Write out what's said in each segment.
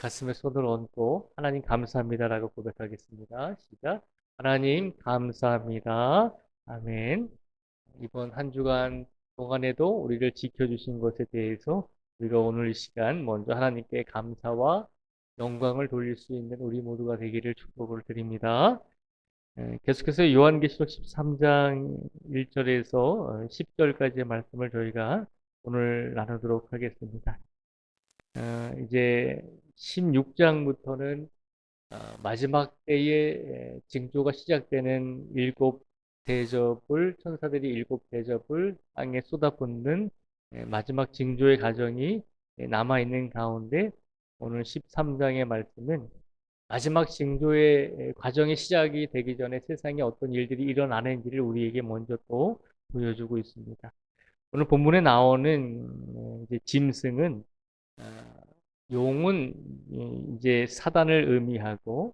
가슴에 손을 얹고 하나님 감사합니다라고 고백하겠습니다. 시작. 하나님 감사합니다. 아멘. 이번 한 주간 동안에도 우리를 지켜주신 것에 대해서 우리가 오늘 이 시간 먼저 하나님께 감사와 영광을 돌릴 수 있는 우리 모두가 되기를 축복을 드립니다. 계속해서 요한계시록 13장 1절에서 10절까지의 말씀을 저희가 오늘 나누도록 하겠습니다. 이제 16장부터는 마지막 때에 징조가 시작되는 일곱 대접을 천사들이 일곱 대접을 땅에 쏟아붓는 마지막 징조의 과정이 남아 있는 가운데 오늘 13장의 말씀은 마지막 징조의 과정이 시작이 되기 전에 세상에 어떤 일들이 일어나는지를 우리에게 먼저 또 보여주고 있습니다. 오늘 본문에 나오는 이제 짐승은 용은 이제 사단을 의미하고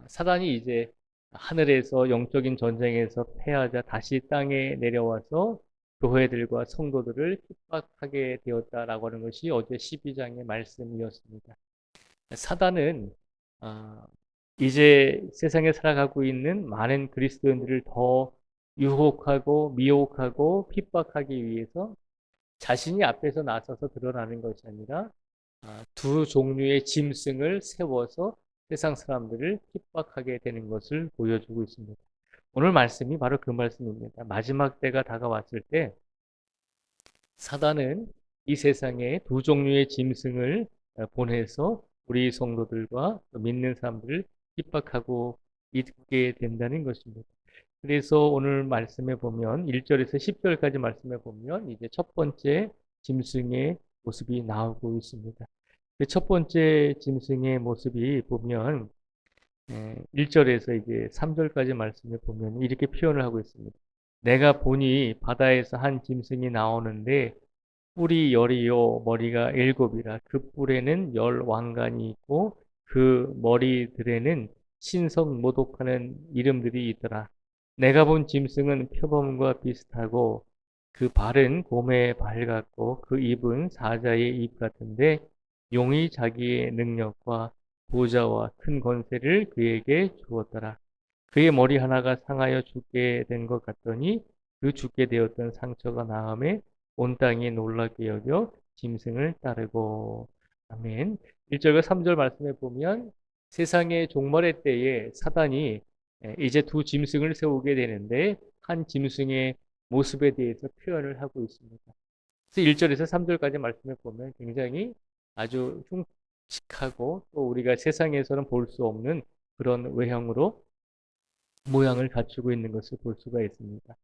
사단이 이제 하늘에서 영적인 전쟁에서 패하자 다시 땅에 내려와서 교회들과 성도들을 핍박하게 되었다라고 하는 것이 어제 12장의 말씀이었습니다. 사단은 이제 세상에 살아가고 있는 많은 그리스도인들을 더 유혹하고 미혹하고 핍박하기 위해서 자신이 앞에서 나서서 드러나는 것이 아니라 두 종류의 짐승을 세워서 세상 사람들을 핍박하게 되는 것을 보여주고 있습니다. 오늘 말씀이 바로 그 말씀입니다. 마지막 때가 다가왔을 때 사단은 이 세상에 두 종류의 짐승을 보내서 우리 성도들과 믿는 사람들을 핍박하고 있게 된다는 것입니다. 그래서 오늘 말씀에 보면 1절에서 10절까지 말씀에 보면 이제 첫 번째 짐승의 모습이 나오고 있습니다. 그 첫 번째 짐승의 모습이 보면 1절에서 이제 3절까지 말씀에 보면 이렇게 표현을 하고 있습니다. 내가 보니 바다에서 한 짐승이 나오는데 뿔이 열이요 머리가 일곱이라 그 뿔에는 열 왕관이 있고 그 머리들에는 신성 모독하는 이름들이 있더라. 내가 본 짐승은 표범과 비슷하고 그 발은 곰의 발 같고 그 입은 사자의 입 같은데 용이 자기의 능력과 보좌와 큰 권세를 그에게 주었더라. 그의 머리 하나가 상하여 죽게 된 것 같더니 그 죽게 되었던 상처가 나음에 온 땅이 놀랍게 여겨 짐승을 따르고. 아멘. 1절과 3절 말씀에 보면 세상의 종말의 때에 사단이 이제 두 짐승을 세우게 되는데 한 짐승의 모습에 대해서 표현을 하고 있습니다. 그래서 1절에서 3절까지 말씀을 보면 굉장히 아주 흉측하고 또 우리가 세상에서는 볼 수 없는 그런 외형으로 모양을 갖추고 있는 것을 볼 수가 있습니다.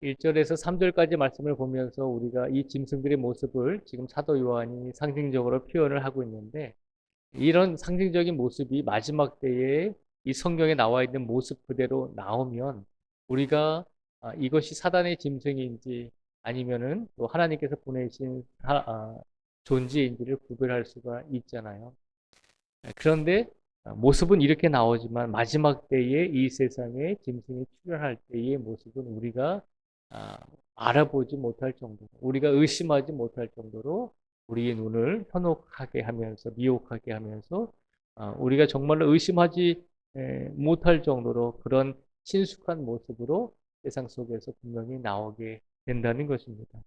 1절에서 3절까지 말씀을 보면서 우리가 이 짐승들의 모습을 지금 사도 요한이 상징적으로 표현을 하고 있는데 이런 상징적인 모습이 마지막 때에 이 성경에 나와 있는 모습 그대로 나오면 우리가 이것이 사단의 짐승인지 아니면은 또 하나님께서 보내신 존재인지를 구별할 수가 있잖아요. 그런데 모습은 이렇게 나오지만 마지막 때에 이 세상에 짐승이 출현할 때의 모습은 우리가 알아보지 못할 정도로 우리가 의심하지 못할 정도로 우리의 눈을 현혹하게 하면서 미혹하게 하면서 우리가 정말로 의심하지 못할 정도로 그런 친숙한 모습으로 세상 속에서 분명히 나오게 된다는 것입니다.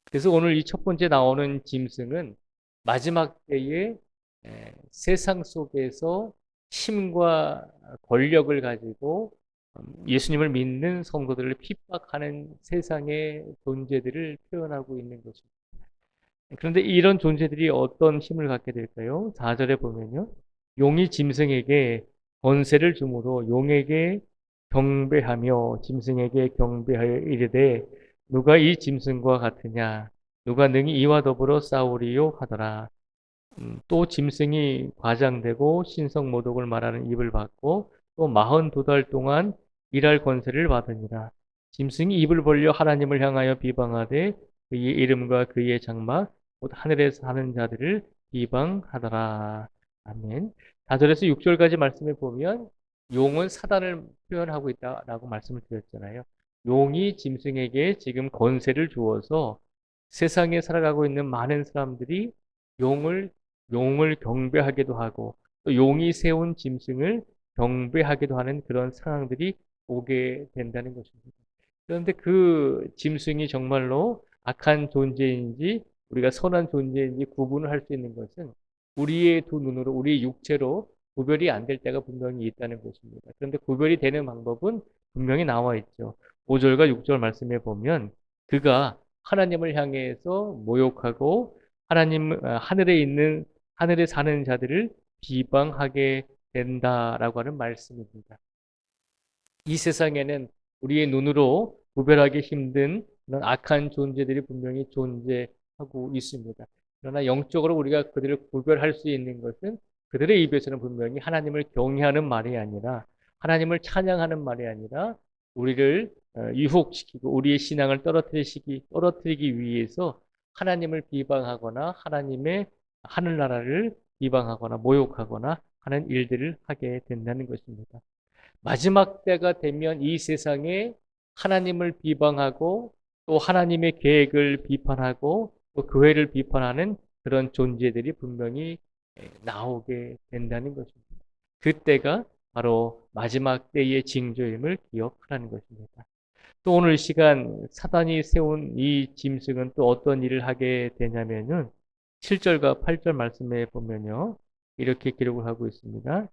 그래서 오늘 이 첫 번째 나오는 짐승은 마지막 때에 세상 속에서 힘과 권력을 가지고 예수님을 믿는 성도들을 핍박하는 세상의 존재들을 표현하고 있는 것입니다. 그런데 이런 존재들이 어떤 힘을 갖게 될까요? 4절에 보면요. 용이 짐승에게 권세를 주므로 용에게 경배하며 짐승에게 경배하여 이르되 누가 이 짐승과 같으냐 누가 능히 이와 더불어 싸우리요 하더라. 또 짐승이 과장되고 신성모독을 말하는 입을 받고 또 42달 동안 일할 권세를 받으니라. 짐승이 입을 벌려 하나님을 향하여 비방하되 그의 이름과 그의 장막 곧 하늘에서 사는 자들을 비방하더라. 아멘. 4절에서 6절까지 말씀해 보면 용은 사단을 표현하고 있다라고 말씀을 드렸잖아요. 용이 짐승에게 지금 권세를 주어서 세상에 살아가고 있는 많은 사람들이 용을 용을 경배하기도 하고 또 용이 세운 짐승을 경배하기도 하는 그런 상황들이 오게 된다는 것입니다. 그런데 그 짐승이 정말로 악한 존재인지 우리가 선한 존재인지 구분을 할 수 있는 것은 우리의 두 눈으로, 우리의 육체로 구별이 안 될 때가 분명히 있다는 것입니다. 그런데 구별이 되는 방법은 분명히 나와 있죠. 5절과 6절 말씀에 보면 그가 하나님을 향해서 모욕하고 하늘에 사는 자들을 비방하게 된다라고 하는 말씀입니다. 이 세상에는 우리의 눈으로 구별하기 힘든 그런 악한 존재들이 분명히 존재하고 있습니다. 그러나 영적으로 우리가 그들을 구별할 수 있는 것은 그들의 입에서는 분명히 하나님을 경외하는 말이 아니라 하나님을 찬양하는 말이 아니라 우리를 유혹시키고 우리의 신앙을 떨어뜨리기 위해서 하나님을 비방하거나 하나님의 하늘나라를 비방하거나 모욕하거나 하는 일들을 하게 된다는 것입니다. 마지막 때가 되면 이 세상에 하나님을 비방하고 또 하나님의 계획을 비판하고 또 교회를 비판하는 그런 존재들이 분명히 나오게 된다는 것입니다. 그때가 바로 마지막 때의 징조임을 기억하라는 것입니다. 또 오늘 시간 사단이 세운 이 짐승은 또 어떤 일을 하게 되냐면은 7절과 8절 말씀에 보면요. 이렇게 기록을 하고 있습니다.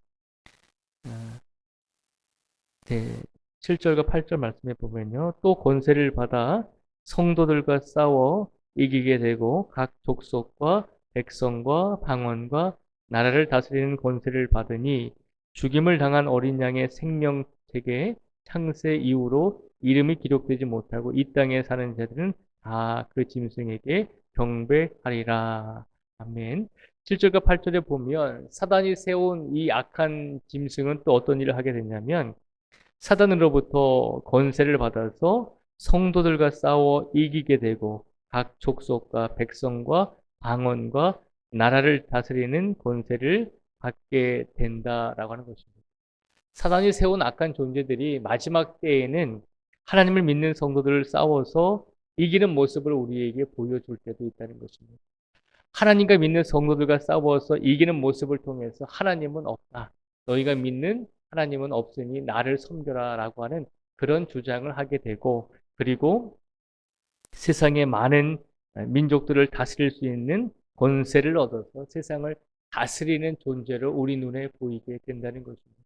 네, 7절과 8절 말씀에 보면요. 또 권세를 받아 성도들과 싸워 이기게 되고 각 족속과 백성과 방언과 나라를 다스리는 권세를 받으니 죽임을 당한 어린 양의 생명책에 창세 이후로 이름이 기록되지 못하고 이 땅에 사는 자들은 다 그 짐승에게 경배하리라. 아멘. 7절과 8절에 보면 사단이 세운 이 악한 짐승은 또 어떤 일을 하게 되냐면 사단으로부터 권세를 받아서 성도들과 싸워 이기게 되고 각 족속과 백성과 방언과 나라를 다스리는 권세를 받게 된다라고 하는 것입니다. 사단이 세운 악한 존재들이 마지막 때에는 하나님을 믿는 성도들을 싸워서 이기는 모습을 우리에게 보여줄 때도 있다는 것입니다. 하나님과 믿는 성도들과 싸워서 이기는 모습을 통해서 하나님은 없다. 너희가 믿는 하나님은 없으니 나를 섬겨라 라고 하는 그런 주장을 하게 되고 그리고 세상의 많은 민족들을 다스릴 수 있는 권세를 얻어서 세상을 다스리는 존재로 우리 눈에 보이게 된다는 것입니다.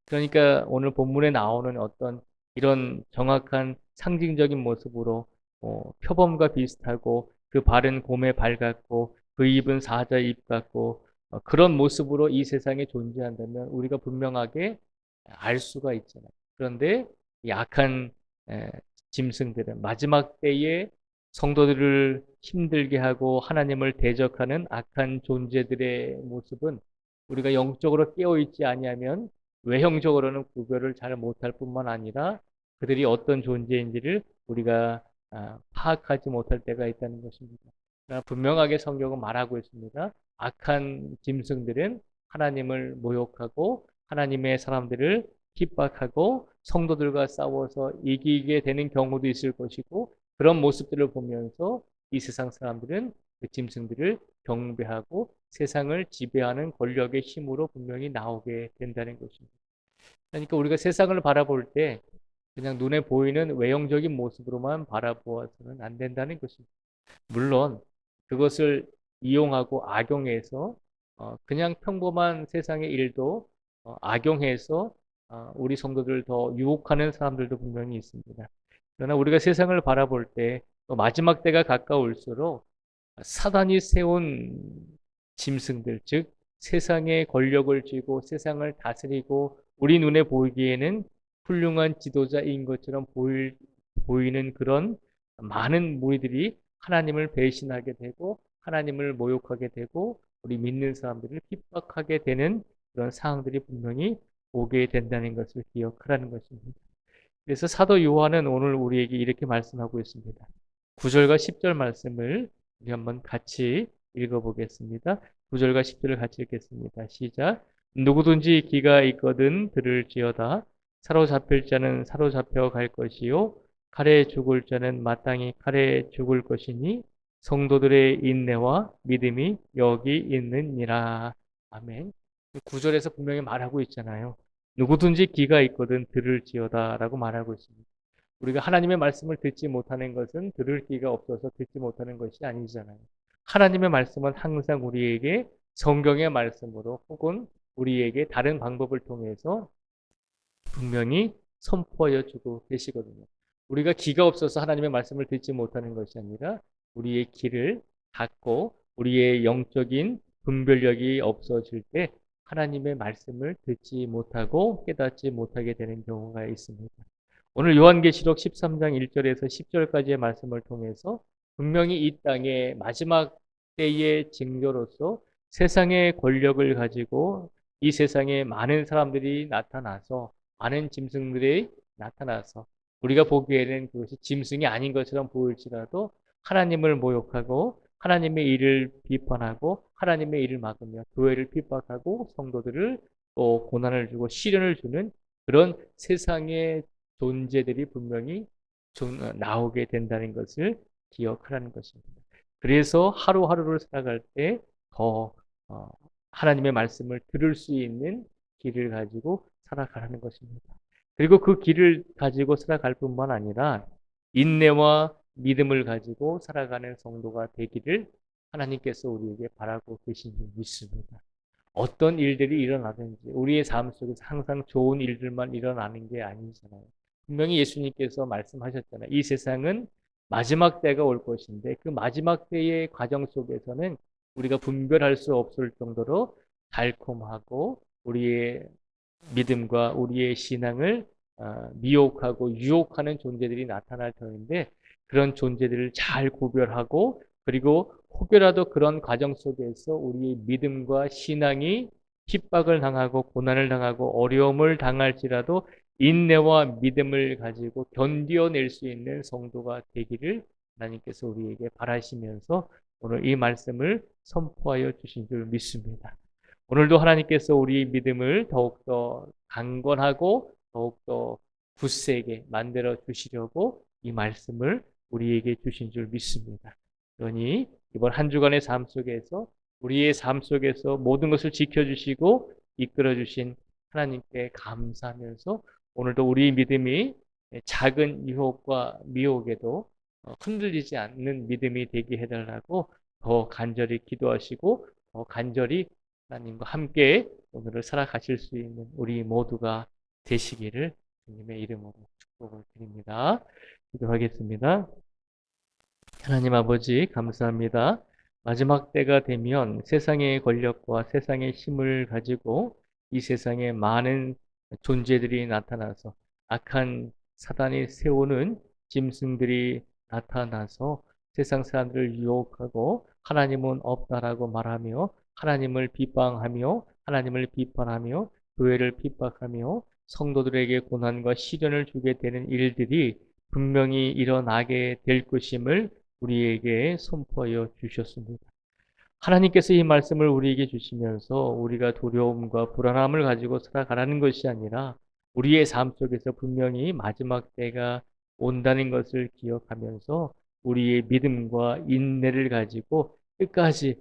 그러니까 오늘 본문에 나오는 어떤 이런 정확한 상징적인 모습으로 표범과 비슷하고 그 발은 곰의 발 같고 그 입은 사자의 입 같고 그런 모습으로 이 세상에 존재한다면 우리가 분명하게 알 수가 있잖아요. 그런데 이 악한 짐승들은 마지막 때에 성도들을 힘들게 하고 하나님을 대적하는 악한 존재들의 모습은 우리가 영적으로 깨어있지 아니하면 외형적으로는 구별을 잘 못할 뿐만 아니라 그들이 어떤 존재인지를 우리가 파악하지 못할 때가 있다는 것입니다. 그러나 분명하게 성경은 말하고 있습니다. 악한 짐승들은 하나님을 모욕하고 하나님의 사람들을 핍박하고 성도들과 싸워서 이기게 되는 경우도 있을 것이고 그런 모습들을 보면서 이 세상 사람들은 그 짐승들을 경배하고 세상을 지배하는 권력의 힘으로 분명히 나오게 된다는 것입니다. 그러니까 우리가 세상을 바라볼 때 그냥 눈에 보이는 외형적인 모습으로만 바라보아서는 안 된다는 것입니다. 물론 그것을 이용하고 악용해서 그냥 평범한 세상의 일도 악용해서 우리 성도들을 더 유혹하는 사람들도 분명히 있습니다. 그러나 우리가 세상을 바라볼 때 마지막 때가 가까울수록 사단이 세운 짐승들, 즉 세상의 권력을 쥐고 세상을 다스리고 우리 눈에 보이기에는 훌륭한 지도자인 것처럼 보이는 그런 많은 무리들이 하나님을 배신하게 되고 하나님을 모욕하게 되고 우리 믿는 사람들을 핍박하게 되는 그런 상황들이 분명히 오게 된다는 것을 기억하라는 것입니다. 그래서 사도 요한은 오늘 우리에게 이렇게 말씀하고 있습니다. 9절과 10절 말씀을 우리 한번 같이 읽어보겠습니다. 9절과 10절을 같이 읽겠습니다. 시작. 누구든지 기가 있거든 들을지어다. 사로잡힐 자는 사로잡혀 갈 것이요 칼에 죽을 자는 마땅히 칼에 죽을 것이니 성도들의 인내와 믿음이 여기 있느니라. 아멘. 9절에서 분명히 말하고 있잖아요. 누구든지 귀가 있거든 들을지어다 라고 말하고 있습니다. 우리가 하나님의 말씀을 듣지 못하는 것은 들을 귀가 없어서 듣지 못하는 것이 아니잖아요. 하나님의 말씀은 항상 우리에게 성경의 말씀으로 혹은 우리에게 다른 방법을 통해서 분명히 선포하여 주고 계시거든요. 우리가 귀가 없어서 하나님의 말씀을 듣지 못하는 것이 아니라 우리의 귀를 닫고 우리의 영적인 분별력이 없어질 때 하나님의 말씀을 듣지 못하고 깨닫지 못하게 되는 경우가 있습니다. 오늘 요한계시록 13장 1절에서 10절까지의 말씀을 통해서 분명히 이 땅의 마지막 때의 징조로서 세상의 권력을 가지고 이 세상에 많은 사람들이 나타나서 많은 짐승들이 나타나서 우리가 보기에는 그것이 짐승이 아닌 것처럼 보일지라도 하나님을 모욕하고 하나님의 일을 비판하고 하나님의 일을 막으며 교회를 핍박하고 성도들을 또 고난을 주고 시련을 주는 그런 세상의 존재들이 분명히 나오게 된다는 것을 기억하라는 것입니다. 그래서 하루하루를 살아갈 때 더 하나님의 말씀을 들을 수 있는 길을 가지고 살아가라는 것입니다. 그리고 그 길을 가지고 살아갈 뿐만 아니라 인내와 믿음을 가지고 살아가는 성도가 되기를 하나님께서 우리에게 바라고 계신 줄 믿습니다. 어떤 일들이 일어나든지 우리의 삶 속에서 항상 좋은 일들만 일어나는 게 아니잖아요. 분명히 예수님께서 말씀하셨잖아요. 이 세상은 마지막 때가 올 것인데 그 마지막 때의 과정 속에서는 우리가 분별할 수 없을 정도로 달콤하고 우리의 믿음과 우리의 신앙을 미혹하고 유혹하는 존재들이 나타날 터인데 그런 존재들을 잘 구별하고 그리고 혹여라도 그런 과정 속에서 우리의 믿음과 신앙이 핍박을 당하고 고난을 당하고 어려움을 당할지라도 인내와 믿음을 가지고 견뎌낼 수 있는 성도가 되기를 하나님께서 우리에게 바라시면서 오늘 이 말씀을 선포하여 주신 줄 믿습니다. 오늘도 하나님께서 우리 믿음을 더욱더 강건하고 더욱더 굳세게 만들어 주시려고 이 말씀을 우리에게 주신 줄 믿습니다. 그러니 이번 한 주간의 삶 속에서 우리의 삶 속에서 모든 것을 지켜주시고 이끌어 주신 하나님께 감사하면서 오늘도 우리 믿음이 작은 유혹과 미혹에도 흔들리지 않는 믿음이 되게 해달라고 더 간절히 기도하시고 더 간절히 하나님과 함께 오늘을 살아가실 수 있는 우리 모두가 되시기를 주님의 이름으로 축복을 드립니다. 기도하겠습니다. 하나님 아버지 감사합니다. 마지막 때가 되면 세상의 권력과 세상의 힘을 가지고 이 세상에 많은 존재들이 나타나서 악한 사단이 세우는 짐승들이 나타나서 세상 사람들을 유혹하고 하나님은 없다라고 말하며 하나님을 비방하며 하나님을 비판하며 교회를 핍박하며 성도들에게 고난과 시련을 주게 되는 일들이 분명히 일어나게 될 것임을 우리에게 선포하여 주셨습니다. 하나님께서 이 말씀을 우리에게 주시면서 우리가 두려움과 불안함을 가지고 살아가라는 것이 아니라 우리의 삶 속에서 분명히 마지막 때가 온다는 것을 기억하면서 우리의 믿음과 인내를 가지고 끝까지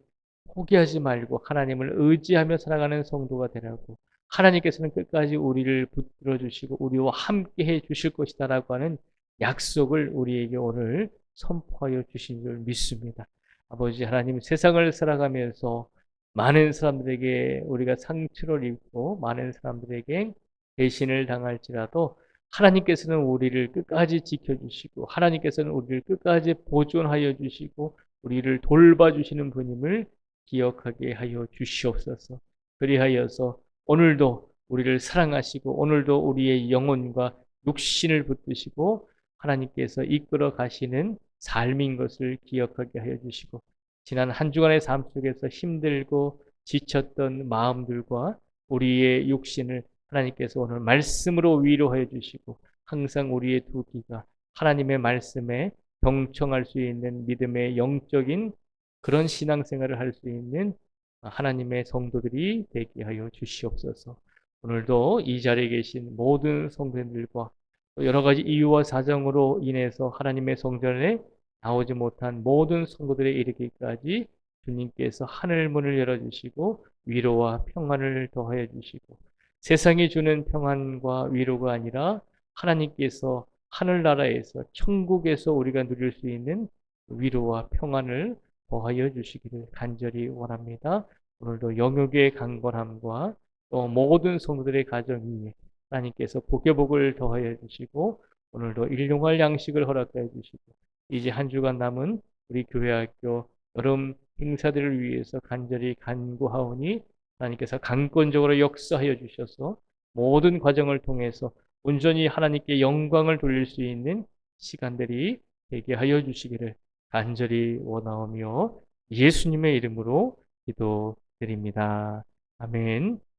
포기하지 말고 하나님을 의지하며 살아가는 성도가 되라고 하나님께서는 끝까지 우리를 붙들어 주시고 우리와 함께 해 주실 것이다라고 하는 약속을 우리에게 오늘 선포하여 주신 줄 믿습니다. 아버지 하나님 세상을 살아가면서 많은 사람들에게 우리가 상처를 입고 많은 사람들에게 배신을 당할지라도 하나님께서는 우리를 끝까지 지켜주시고 하나님께서는 우리를 끝까지 보존하여 주시고 우리를 돌봐주시는 분임을 기억하게 하여 주시옵소서. 그리하여서 오늘도 우리를 사랑하시고 오늘도 우리의 영혼과 육신을 붙드시고 하나님께서 이끌어 가시는 삶인 것을 기억하게 하여 주시고 지난 한 주간의 삶 속에서 힘들고 지쳤던 마음들과 우리의 육신을 하나님께서 오늘 말씀으로 위로하여 주시고 항상 우리의 두 귀가 하나님의 말씀에 경청할 수 있는 믿음의 영적인 그런 신앙생활을 할 수 있는 하나님의 성도들이 되게 하여 주시옵소서. 오늘도 이 자리에 계신 모든 성도님들과 여러 가지 이유와 사정으로 인해서 하나님의 성전에 나오지 못한 모든 성도들에 이르기까지 주님께서 하늘 문을 열어주시고 위로와 평안을 더하여 주시고 세상이 주는 평안과 위로가 아니라 하나님께서 하늘나라에서 천국에서 우리가 누릴 수 있는 위로와 평안을 더하여 주시기를 간절히 원합니다. 오늘도 영육의 강건함과 또 모든 성도들의 가정 위에 하나님께서 복의 복을 더하여 주시고 오늘도 일용할 양식을 허락하여 주시고 이제 한 주간 남은 우리 교회학교 여름 행사들을 위해서 간절히 간구하오니 하나님께서 강권적으로 역사하여 주셔서 모든 과정을 통해서 온전히 하나님께 영광을 돌릴 수 있는 시간들이 되게 하여 주시기를 간절히 원하오며 예수님의 이름으로 기도드립니다. 아멘.